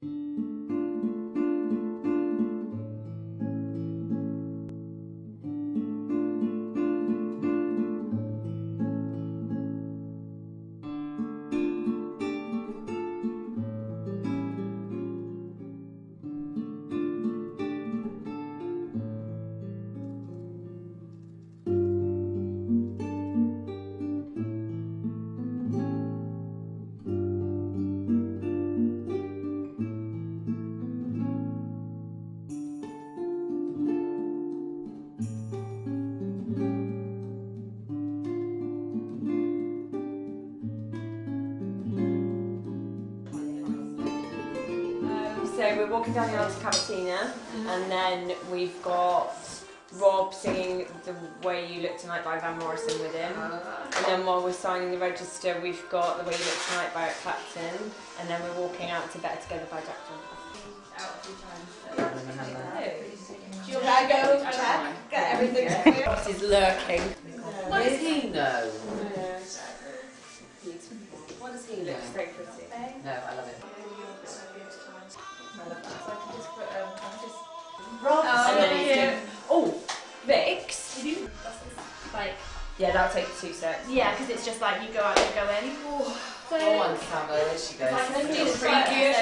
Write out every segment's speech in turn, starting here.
So we're walking down the aisle to Cavatina, and then we've got Rob singing The Way You Look Tonight by Van Morrison with him. And then while we're signing the register, we've got The Way You Look Tonight by Eric Clapton. And then we're walking out to Better Together by Jack Johnson. Out a few times. Should I go check? Get everything clear? Ross is lurking. What does he know? What does he look? It's very pretty. No, I love it. I love that. So I can just put, Rob. Oh, And then he's yeah. doing, oh, Vicks. Like, Yeah, that'll take 2 seconds. yeah, because it's just like you go out, you go in. So, Go on, Summer, there she goes. like, do the just preview.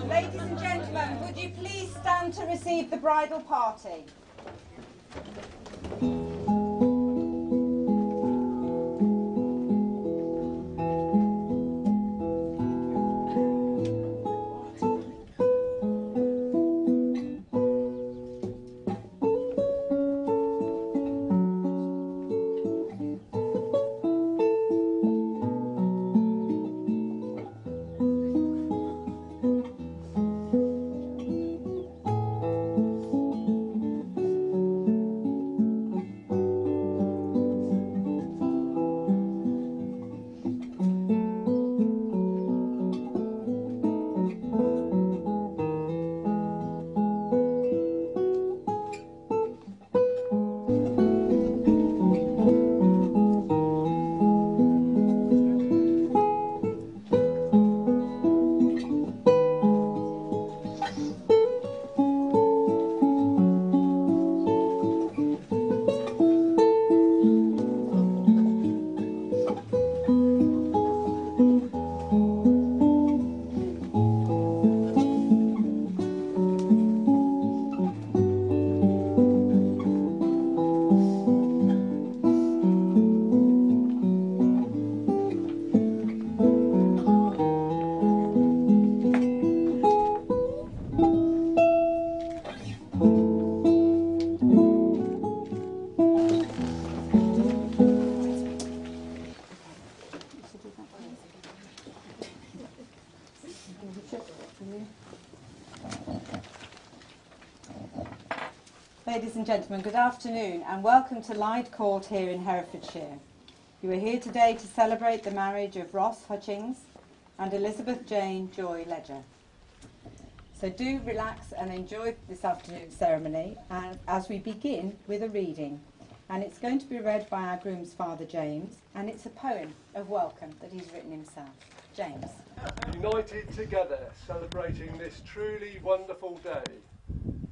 Ladies and gentlemen, would you please stand to receive the bridal party? Ladies and gentlemen, good afternoon and welcome to Lyde Court here in Herefordshire. You are here today to celebrate the marriage of Ross Hutchings and Elizabeth Jane Joy Ledger. So do relax and enjoy this afternoon's ceremony, and as we begin with a reading. And it's going to be read by our groom's father, James, and it's a poem of welcome that he's written himself. James. United together, celebrating this truly wonderful day,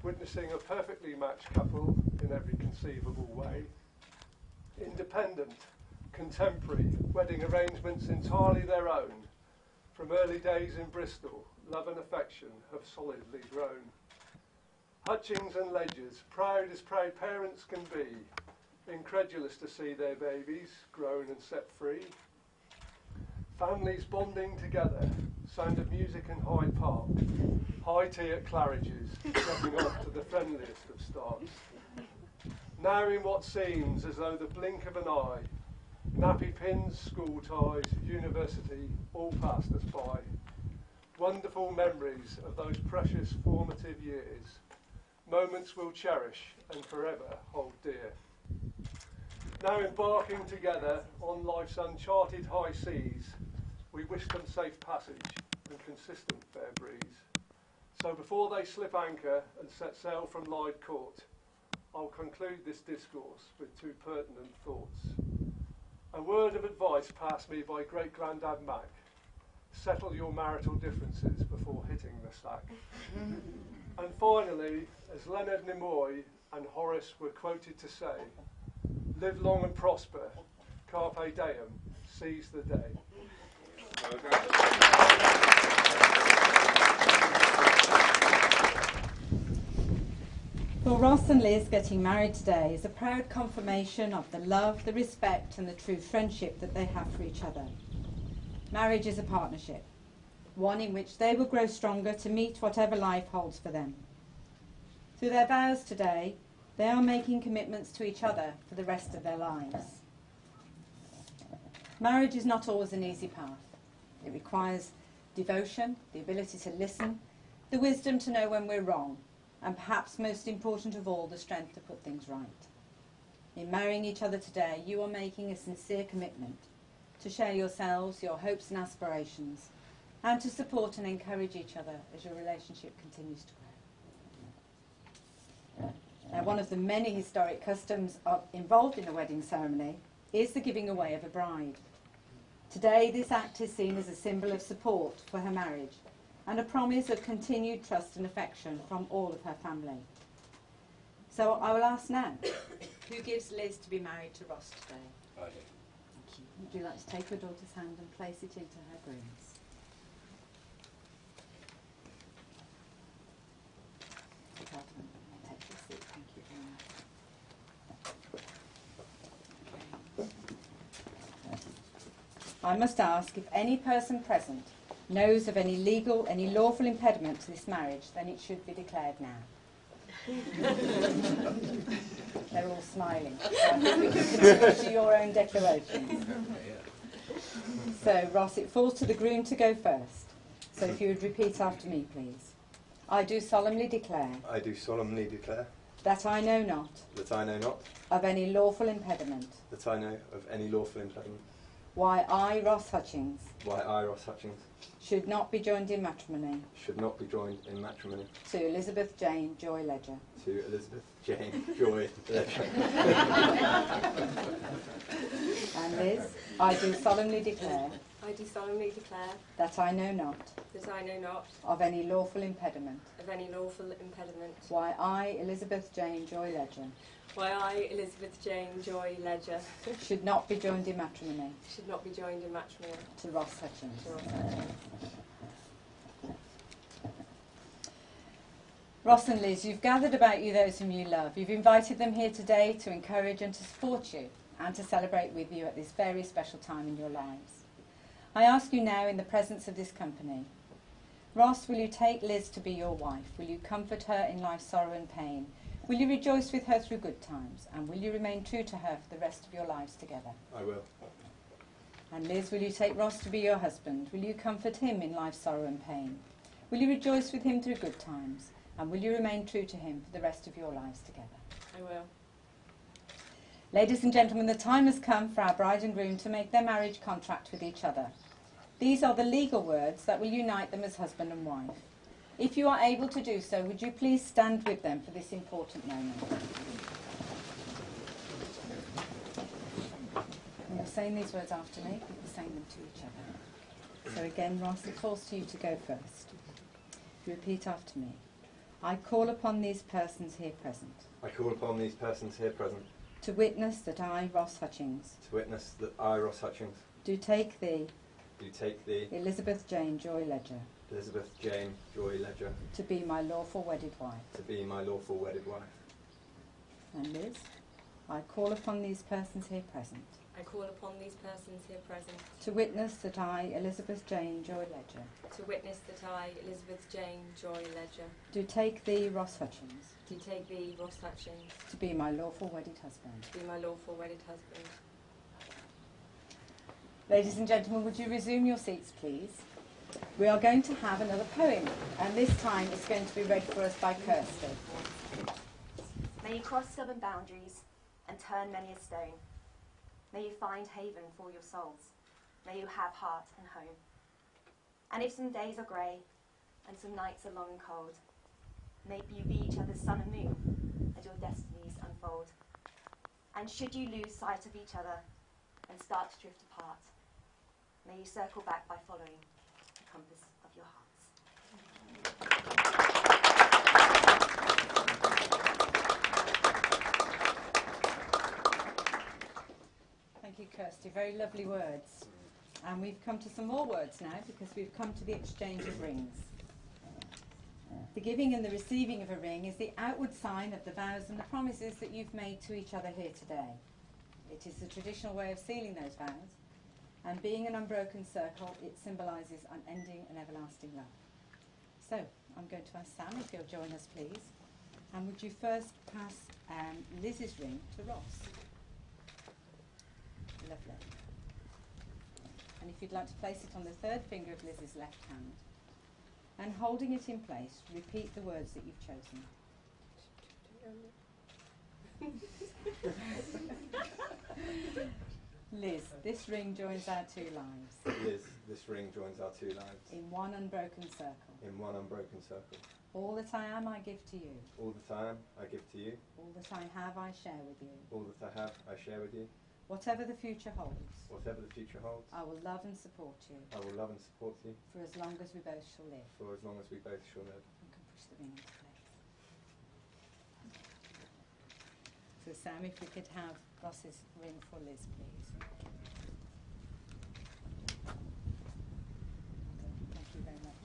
witnessing a perfectly matched couple in every conceivable way. Independent, contemporary, wedding arrangements entirely their own. From early days in Bristol, love and affection have solidly grown. Hutchings and Ledgers, proud as proud parents can be, incredulous to see their babies grown and set free. Families bonding together, sound of music in Hyde Park, high tea at Claridge's, getting off to the friendliest of starts. Now in what seems as though the blink of an eye, nappy pins, school ties, university, all passed us by. Wonderful memories of those precious formative years, moments we'll cherish and forever hold dear. Now embarking together on life's uncharted high seas, we wish them safe passage and consistent fair breeze. So before they slip anchor and set sail from Lyde Court, I'll conclude this discourse with two pertinent thoughts. A word of advice passed me by great-granddad Mac: settle your marital differences before hitting the sack. And finally, as Leonard Nimoy and Horace were quoted to say, live long and prosper, carpe diem, seize the day. Well, Ross and Liz getting married today is a proud confirmation of the love, the respect and the true friendship that they have for each other. Marriage is a partnership, one in which they will grow stronger to meet whatever life holds for them. Through their vows today, they are making commitments to each other for the rest of their lives. Marriage is not always an easy path. It requires devotion, the ability to listen, the wisdom to know when we're wrong, and perhaps most important of all, the strength to put things right. In marrying each other today, you are making a sincere commitment to share yourselves, your hopes and aspirations, and to support and encourage each other as your relationship continues to grow. Now, one of the many historic customs involved in the wedding ceremony is the giving away of a bride. Today, this act is seen as a symbol of support for her marriage and a promise of continued trust and affection from all of her family. So I will ask now, who gives Liz to be married to Ross today? I do. Thank you. Would you like to take your daughter's hand and place it into her groom's? Take your seat. Thank you very much. I must ask, if any person present knows of any legal, any lawful impediment to this marriage, then it should be declared now. They're all smiling. So I think we can continue to your own declarations. So, Ross, it falls to the groom to go first. So if you would repeat after me, please. I do solemnly declare. I do solemnly declare. That I know not. That I know not. Of any lawful impediment. That I know of any lawful impediment. Why I, Ross Hutchings. Why I, Ross Hutchings. Should not be joined in matrimony. Should not be joined in matrimony. To Elizabeth Jane Joy Ledger. To Elizabeth Jane Joy Ledger. And Liz, I do solemnly declare. I do solemnly declare That I know not. that I know not Of any lawful impediment. of any lawful impediment. Why I, Elizabeth Jane Joy Ledger. Why I, Elizabeth Jane Joy Ledger, Should not be joined in matrimony. should not be joined in matrimony. To Ross Hutchings. To Ross Hutchings. Ross and Liz, you've gathered about you those whom you love. You've invited them here today to encourage and to support you and to celebrate with you at this very special time in your lives. I ask you now in the presence of this company, Ross, will you take Liz to be your wife? Will you comfort her in life's sorrow and pain? Will you rejoice with her through good times? And will you remain true to her for the rest of your lives together? I will. And Liz, will you take Ross to be your husband? Will you comfort him in life's sorrow and pain? Will you rejoice with him through good times? And will you remain true to him for the rest of your lives together? I will. Ladies and gentlemen, the time has come for our bride and groom to make their marriage contract with each other. These are the legal words that will unite them as husband and wife. If you are able to do so, would you please stand with them for this important moment? And you're saying these words after me, you're saying them to each other. So again, Ross, it falls to you to go first. Repeat after me. I call upon these persons here present. I call upon these persons here present To witness that I, Ross Hutchings, to witness that I, Ross Hutchings, do take thee, do take thee, Elizabeth Jane Joy Ledger, Elizabeth Jane Joy Ledger, to be my lawful wedded wife. to be my lawful wedded wife. And Liz, I call upon these persons here present I call upon these persons here present to witness that I, Elizabeth Jane Joy Ledger, to witness that I, Elizabeth Jane Joy Ledger, do take thee, Ross Hutchings, do take thee, Ross Hutchings, to be my lawful wedded husband. to be my lawful wedded husband. Ladies and gentlemen, would you resume your seats, please? We are going to have another poem, and this time it's going to be read for us by Kirsty. May you cross stubborn boundaries and turn many a stone. May you find haven for your souls. May you have heart and home. And if some days are grey and some nights are long and cold, may you be each other's sun and moon as your destinies unfold. And should you lose sight of each other and start to drift apart, may you circle back by following the compass of your hearts. Thank you, Kirsty. Very lovely words. And we've come to some more words now because we've come to the exchange of rings. The giving and the receiving of a ring is the outward sign of the vows and the promises that you've made to each other here today. It is the traditional way of sealing those vows, and being an unbroken circle, it symbolises unending and everlasting love. So, I'm going to ask Sam if you'll join us, please. And would you first pass Liz's ring to Ross? Lovely. And if you'd like to place it on the third finger of Liz's left hand, and holding it in place, repeat the words that you've chosen. Liz, this ring joins our two lives. Liz, this ring joins our two lives In one unbroken circle. in one unbroken circle. All that I am, I give to you. All that I am, I give to you. All that I have, I share with you. All that I have, I share with you. Whatever the future holds, Whatever the future holds, I will love and support you I will love and support you for as long as we both shall live. for as long as we both shall live. You can push the ring into place. So Sam, if we could have Ross's ring for Liz, please. Thank you very much.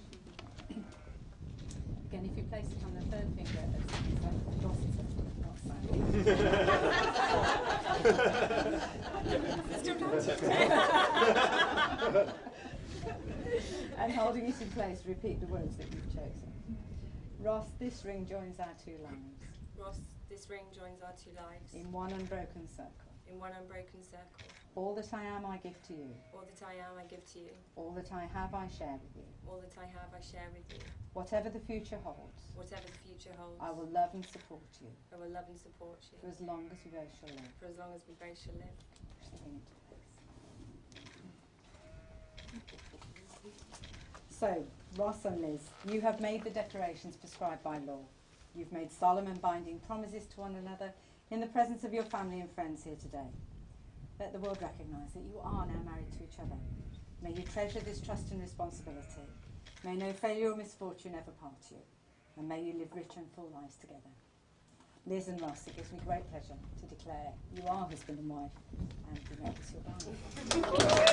Again, if you place it on the third finger of Ross's, not and holding it in place, repeat the words that you've chosen. Ross, this ring joins our two lives Ross, this ring joins our two lives in one unbroken circle. in one unbroken circle. All that I am, I give to you. All that I am, I give to you. All that I have, I share with you. All that I have, I share with you. Whatever the future holds, Whatever the future holds, I will love and support you I will love and support you for as long as we both shall live. for as long as we both shall live. Push the ring into place. So, Ross and Liz, you have made the declarations prescribed by law. You've made solemn and binding promises to one another in the presence of your family and friends here today. Let the world recognise that you are now married to each other. May you treasure this trust and responsibility. May no failure or misfortune ever part you. And may you live rich and full lives together. Liz and Ross, it gives me great pleasure to declare you are husband and wife, and you make this your vow.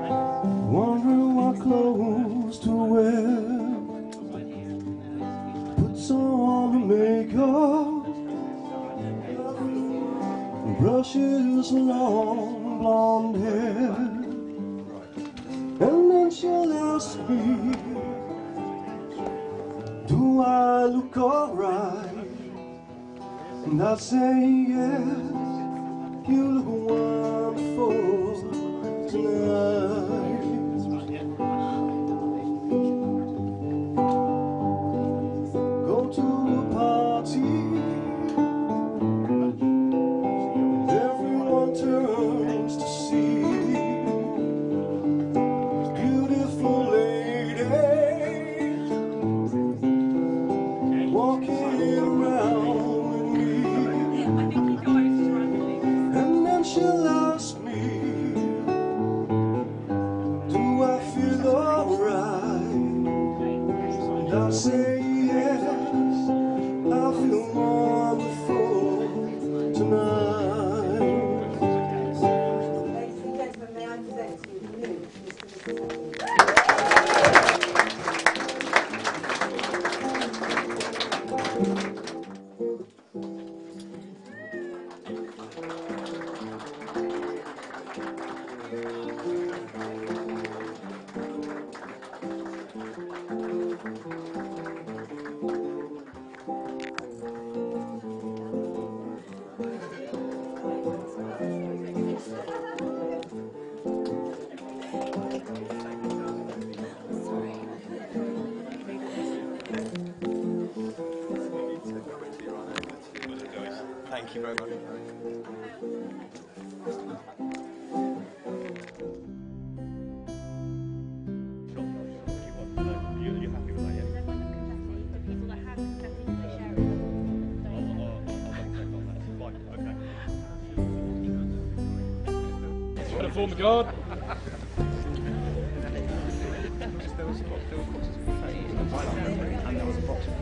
Wondering what clothes to wear, puts on the makeup, brushes long blonde hair, And then she'll ask me, do I look alright? And I'll say yes, you look wonderful tonight. Go to a party, and everyone turns to see this beautiful lady walking around with me. And then she'll ask me, do I feel alright? And I'll say yes, I feel wonderful tonight. Ladies and gentlemen, may I present to you the new Mr. Thank you very much. Got a form of God. And there was a box of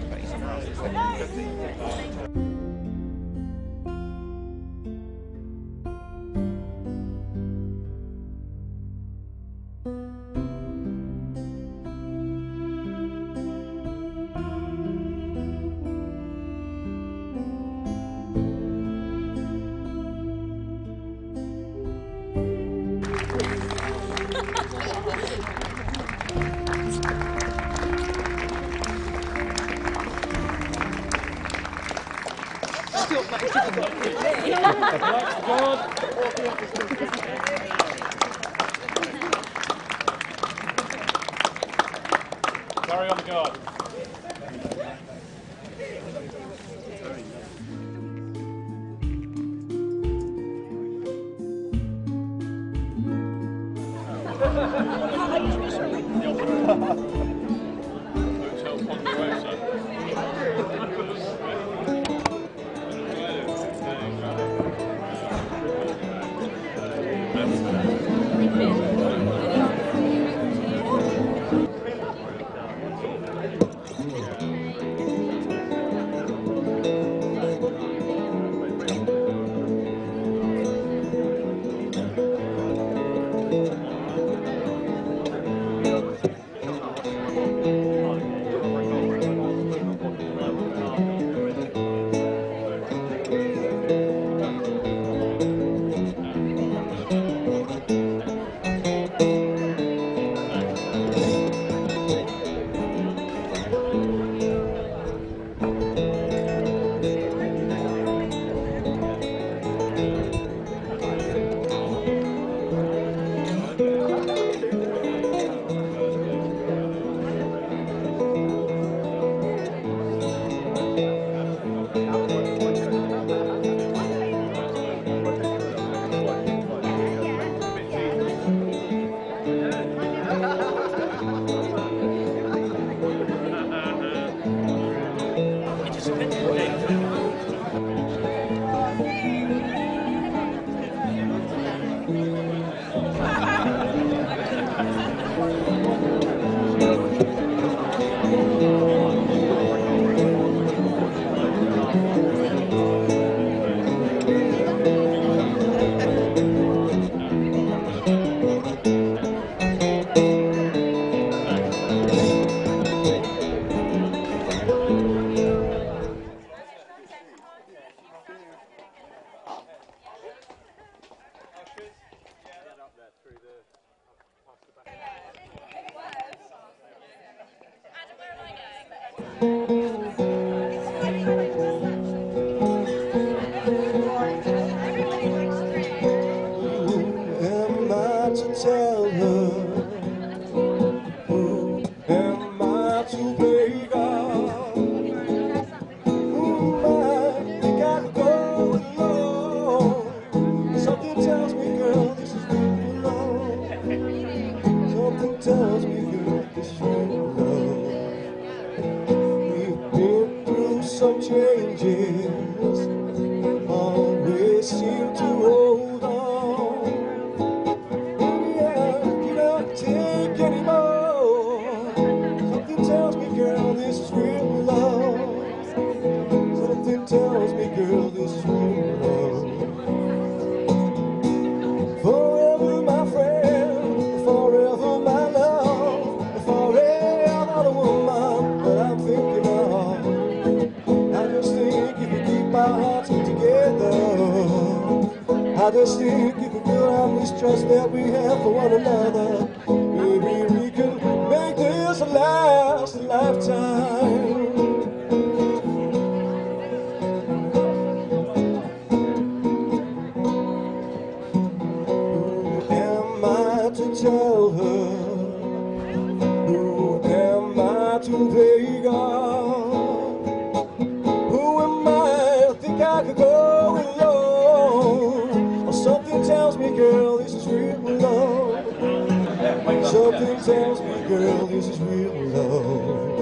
Carry on the guard. Hotel Ponderosa. tell her? Who am I to play God? Who am I? Think I could go alone. Something tells me, girl, this is real love. Something tells me, girl, this is real love. We've been through some changes, always seem to hold on. Maybe I cannot take anymore. Something tells me, girl, this is real love. Something tells me, girl, this is real love. Forever my friend, forever my love, forever the woman that I'm thinking of. I just think if we keep our hearts together, I just think if we build on this trust that we have for one another, maybe we can make this last a lifetime. To tell her, who am I to play God? Who am I? I think I could go alone. Or something tells me, girl, this is real love. Something tells me, girl, this is real love.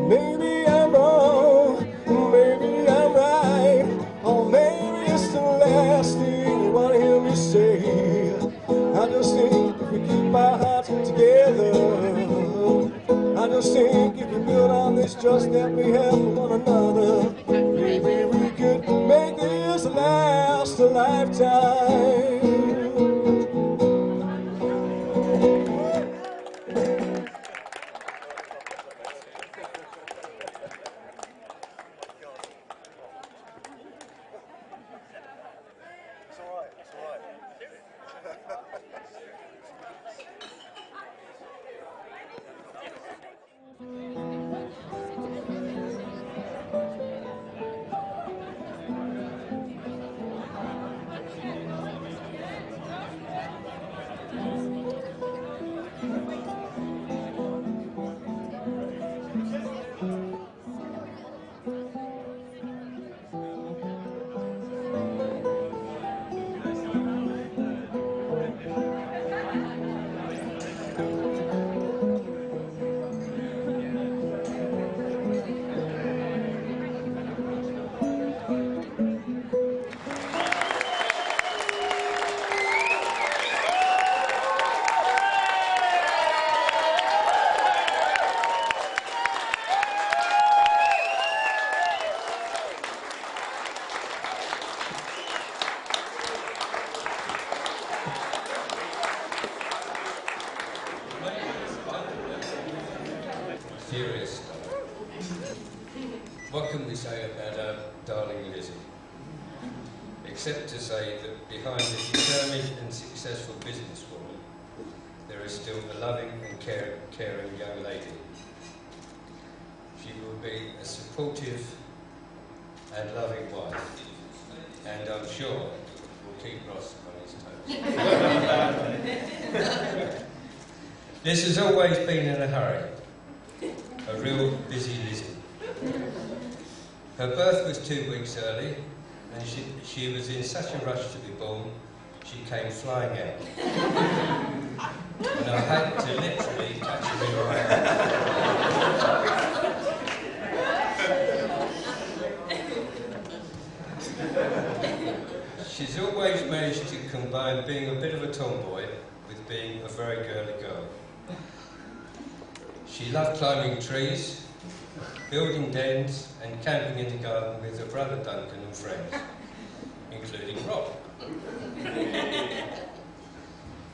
Maybe I'm wrong, maybe I'm right, or maybe it's the last thing you want to hear me say. I just think if we keep our hearts together, I just think if we build on this trust that we have for one another, maybe we could make this last a lifetime. Serious. What can we say about our darling Lizzie? Except to say that behind a determined and successful businesswoman, there is still a loving and caring young lady. She will be a supportive and loving wife, and I'm sure will keep Ross on his toes. This has always been in a hurry. A real busy Lizzie. Her birth was 2 weeks early, and she was in such a rush to be born, she came flying out. And I had to literally catch her in my arms. She's always managed to combine being a bit of a tomboy with being a very girly girl. She loved climbing trees, building dens and camping in the garden with her brother Duncan and friends, including Rob.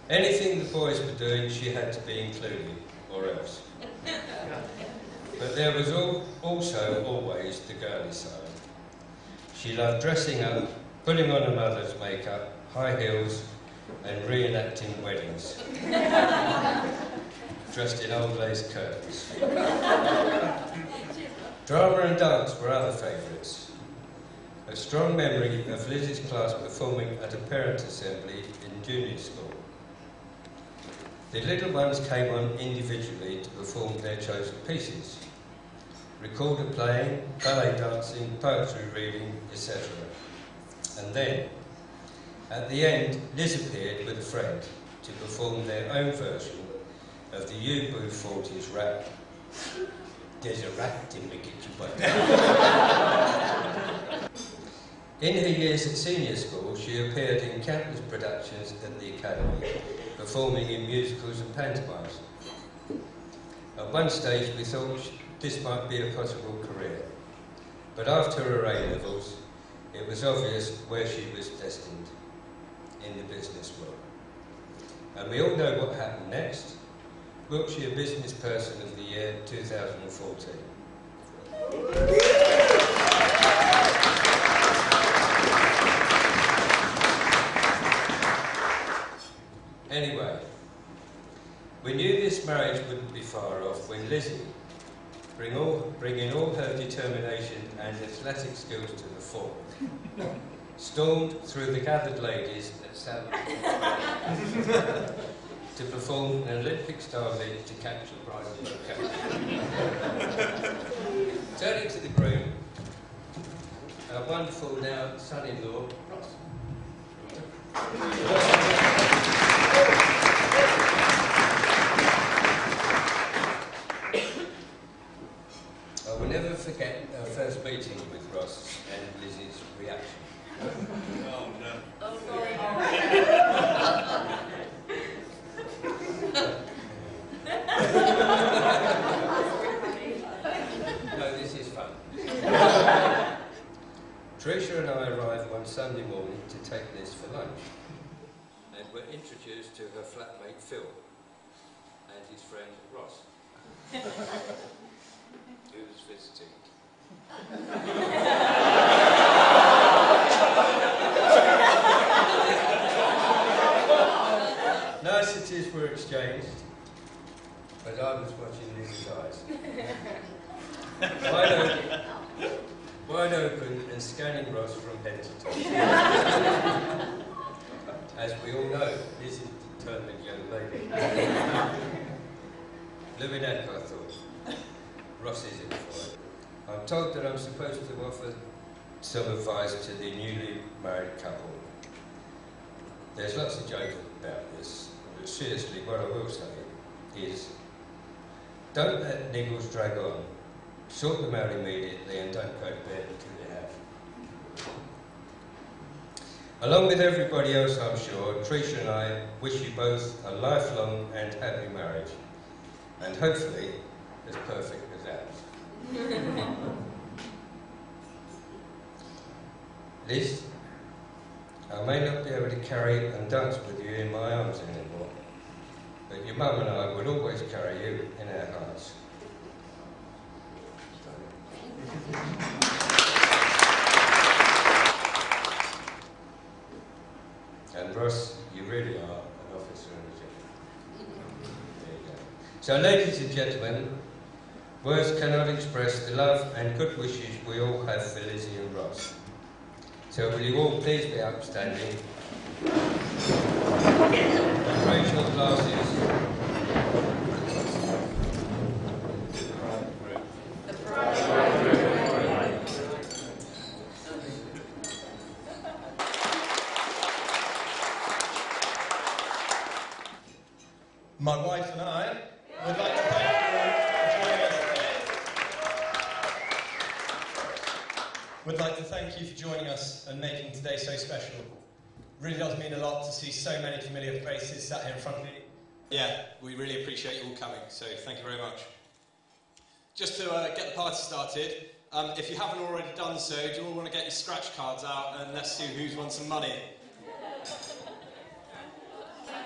Anything the boys were doing, she had to be included, or else. But there was also always the girly side. She loved dressing up, putting on her mother's makeup, high heels, and reenacting weddings. Dressed in old lace curtains. Drama and dance were other favourites. A strong memory of Lizzie's class performing at a parent assembly in junior school. The little ones came on individually to perform their chosen pieces. Recorder playing, ballet dancing, poetry reading, etc. And then, at the end, Liz appeared with a friend to perform their own version of the UB40s rap. There's a rat in the kitchen, but in her years at senior school, she appeared in countless productions at the Academy, performing in musicals and pantomimes. At one stage, we thought this might be a possible career, but after her A-levels, it was obvious where she was destined, in the business world. And we all know what happened next. Wiltshire Business Person of the Year 2014. Anyway, we knew this marriage wouldn't be far off when Lizzie, bringing all her determination and athletic skills to the fore, stormed through the gathered ladies at Salford to perform an Olympic-style leap to capture the prize of the occasion. Turning to the groom, our wonderful now son-in-law, Ross. I will never forget our first meeting with Ross and Lizzie's reaction. Oh no. Oh, sorry. No, this is fun. Tricia and I arrived one Sunday morning to take Liz for lunch, and were introduced to her flatmate Phil and his friend Ross, who was visiting. Niceties were exchanged, but I was watching Liz's eyes. Wide open and scanning Ross from head to toe. As we all know, Liz is a determined young lady. Living at, I thought. Ross is in for it. I'm told that I'm supposed to offer some advice to the newly married couple. There's lots of jokes about this, but seriously, what I will say is, don't let niggles drag on. Sort them out immediately and don't go to bed until you have. Along with everybody else, I'm sure, Tricia and I wish you both a lifelong and happy marriage, and hopefully as perfect as ours. Liz, I may not be able to carry and dance with you in my arms anymore, but your mum and I will always carry you in our hearts. And Ross, you really are an officer and a gentleman. There you go. So, ladies and gentlemen, words cannot express the love and good wishes we all have for Lizzie and Ross. So will you all please be upstanding? Raise your glasses. My wife and I would like to thank you all for joining us today. Would like to thank you for joining us and making today so special. Really does mean a lot to see so many familiar faces sat here in front of you. Yeah, we really appreciate you all coming, so thank you very much. Just to get the party started, if you haven't already done so, do you all want to get your scratch cards out and let's see who's won some money?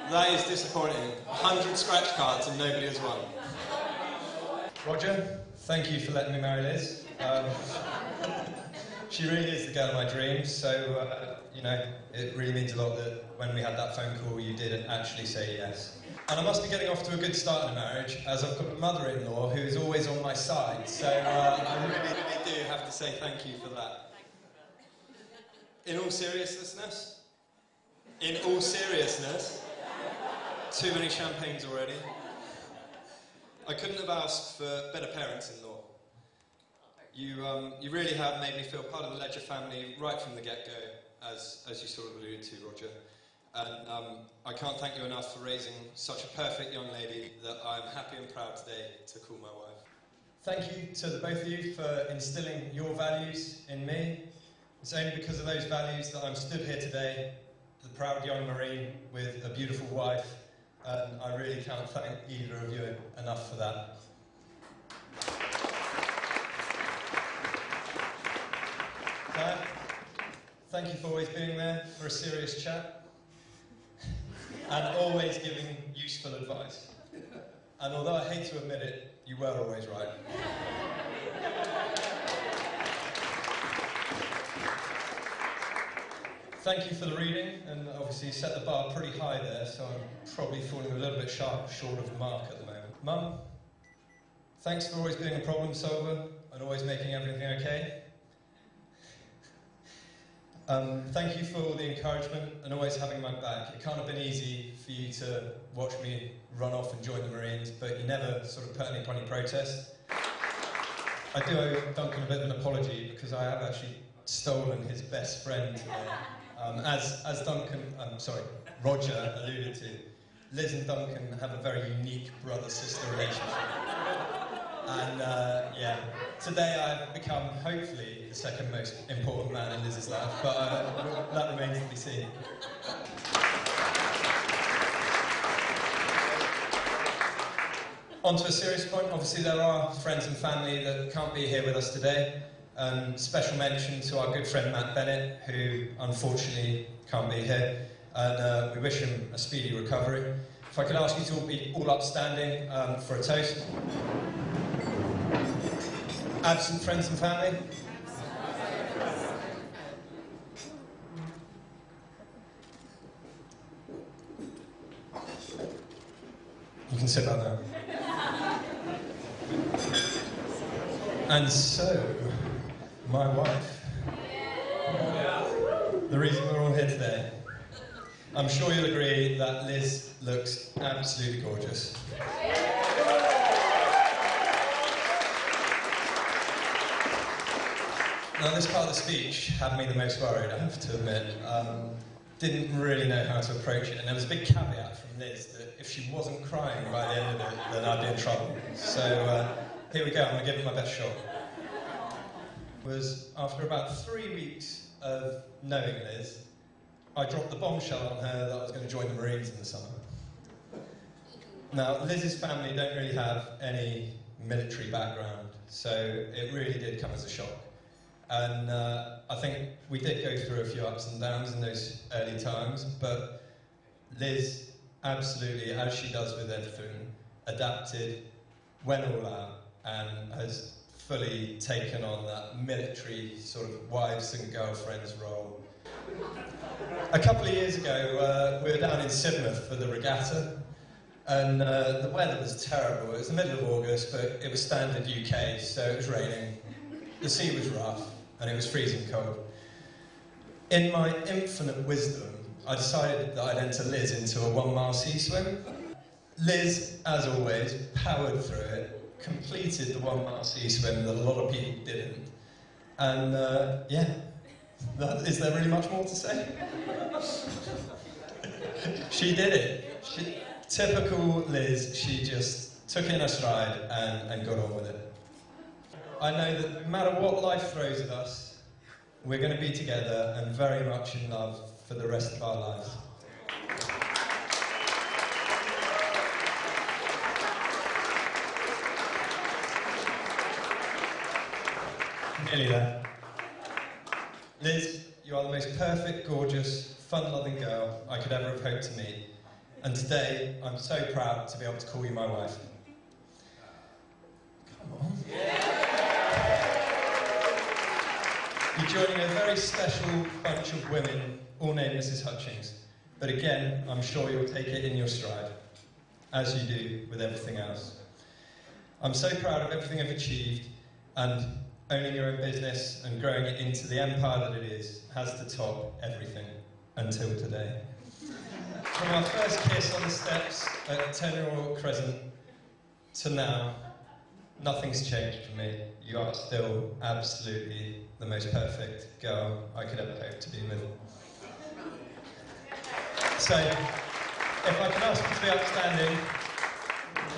That is disappointing. 100 scratch cards and nobody has won. Roger, thank you for letting me marry Liz. She really is the girl of my dreams, so, you know, it really means a lot that when we had that phone call you didn't actually say yes. And I must be getting off to a good start in a marriage, as I've got a mother-in-law who is always on my side, so I really, really do have to say thank you for that. in all seriousness, too many champagnes already. I couldn't have asked for better parents-in-law. You really have made me feel part of the Ledger family right from the get-go, as you sort of alluded to, Roger. And I can't thank you enough for raising such a perfect young lady that I'm happy and proud today to call my wife. Thank you to the both of you for instilling your values in me. It's only because of those values that I'm stood here today, the proud young Marine with a beautiful wife, and I really can't thank either of you enough for that. Claire, thank you for always being there for a serious chat and always giving useful advice. And although I hate to admit it, you were always right. Thank you for the reading, and obviously you set the bar pretty high there, so I'm probably falling a little bit short of the mark at the moment. Mum, thanks for always being a problem solver and always making everything okay. Thank you for all the encouragement and always having my back. It can't have been easy for you to watch me run off and join the Marines, but you never sort of put any protest. I do owe Duncan a bit of an apology because I have actually stolen his best friend today. As Roger alluded to, Liz and Duncan have a very unique brother-sister relationship. And yeah, today I've become, hopefully, the second most important man in Liz's life, but that remains to be seen. On to a serious point, obviously there are friends and family that can't be here with us today. Special mention to our good friend Matt Bennett, who unfortunately can't be here, and we wish him a speedy recovery. If I could ask you to all be all upstanding for a toast. Absent friends and family. You can sit back there. And so, my wife. The reason we're all here today. I'm sure you'll agree that Liz looks absolutely gorgeous. Now, this part of the speech had me the most worried, I have to admit. Didn't really know how to approach it, and there was a big caveat from Liz that if she wasn't crying by the end of it, then I'd be in trouble. So here we go, I'm going to give it my best shot. Was after about 3 weeks of knowing Liz, I dropped the bombshell on her that I was going to join the Marines in the summer. Now, Liz's family don't really have any military background, so it really did come as a shock. And I think we did go through a few ups and downs in those early times, but Liz absolutely, as she does with everything, adapted, went all out, and has fully taken on that military sort of wives and girlfriends role. A couple of years ago, we were down in Sidmouth for the regatta, and the weather was terrible. It was the middle of August, but it was standard UK, so it was raining. The sea was rough, and it was freezing cold. In my infinite wisdom, I decided that I'd enter Liz into a 1 mile sea swim. Liz, as always, powered through it, completed the 1 mile sea swim that a lot of people didn't. And yeah, is there really much more to say? She did it. Typical Liz, she just took it in her stride and got on with it. I know that no matter what life throws at us, we're going to be together and very much in love for the rest of our lives. Nearly there. Liz, you are the most perfect, gorgeous, fun-loving girl I could ever have hoped to meet. And today, I'm so proud to be able to call you my wife. Come on. You're joining a very special bunch of women, all named Mrs. Hutchings. But again, I'm sure you'll take it in your stride, as you do with everything else. I'm so proud of everything I've achieved, and owning your own business and growing it into the empire that it is has to top everything until today. From our first kiss on the steps at 10 Royal Crescent to now, nothing's changed for me. You are still absolutely the most perfect girl I could ever hope to be with. So, if I can ask you to be upstanding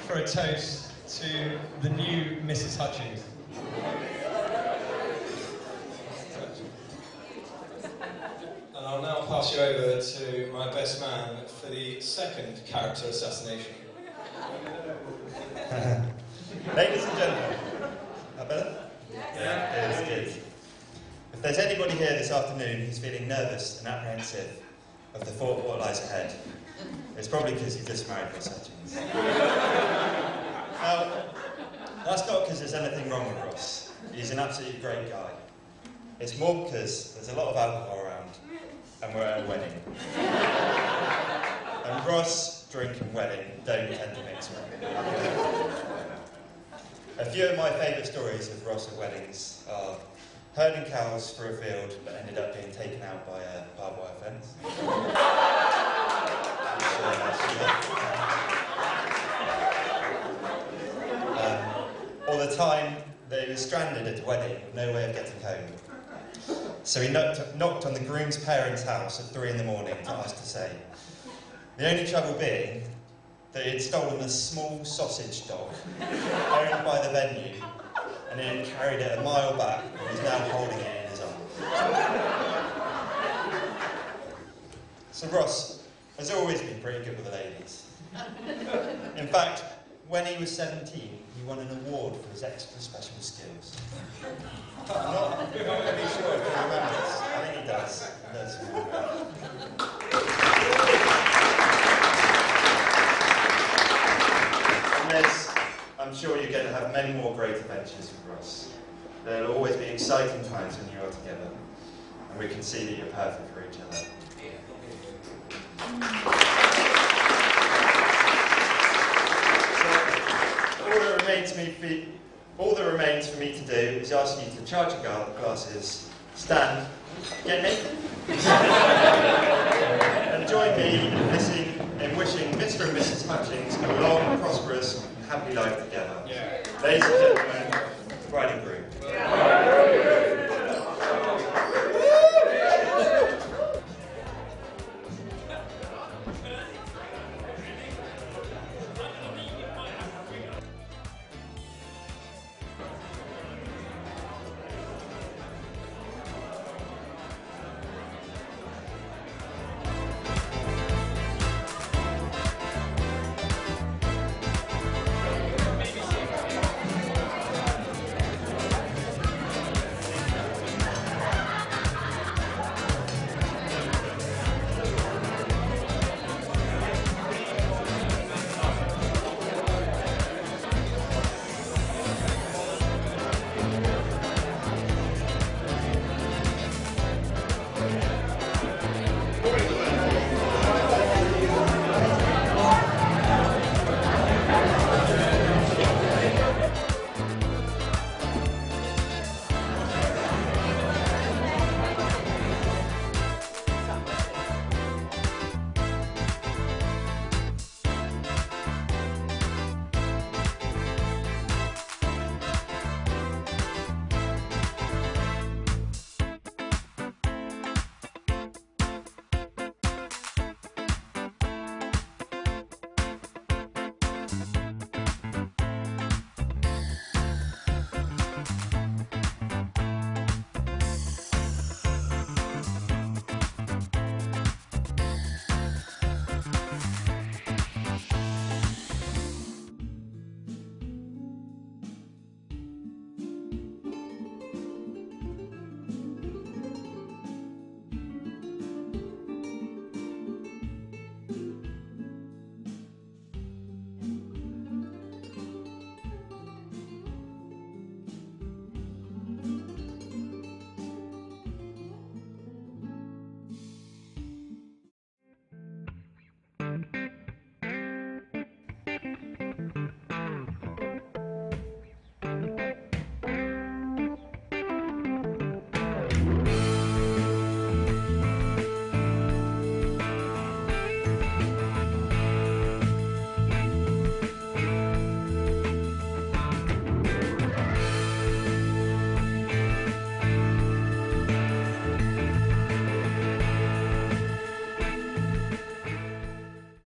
for a toast to the new Mrs. Hutchings. And I'll now pass you over to my best man for the second character assassination. Ladies and gentlemen, that better? Yeah, it is good. If there's anybody here this afternoon who's feeling nervous and apprehensive of the thought of what lies ahead, it's probably because you've just married Ross Hutchings. Now, that's not because there's anything wrong with Ross. He's an absolutely great guy. It's more because there's a lot of alcohol around and we're at a wedding. And Ross, drink and wedding don't tend to mix well. A few of my favourite stories of Ross at weddings are herding cows for a field but ended up being taken out by a barbed wire fence. Or the time that he was stranded at a wedding with no way of getting home. So he knocked on the groom's parents' house at 3 in the morning to ask to stay. The only trouble being that he had stolen a small sausage dog owned by the venue and he had carried it a mile back and was now holding it in his arms. So Ross has always been pretty good with the ladies. In fact, when he was 17, he won an award for his extra special skills. I'm not really sure if he remembers. I think he does. I'm sure you're going to have many more great adventures with Ross. There will always be exciting times when you are together, and we can see that you're perfect for each other. All that remains for me to do is ask you to charge your glasses, stand, get me, and join me in wishing Mr. and Mrs. Hutchings a long, prosperous, and happy life together. Ladies and gentlemen,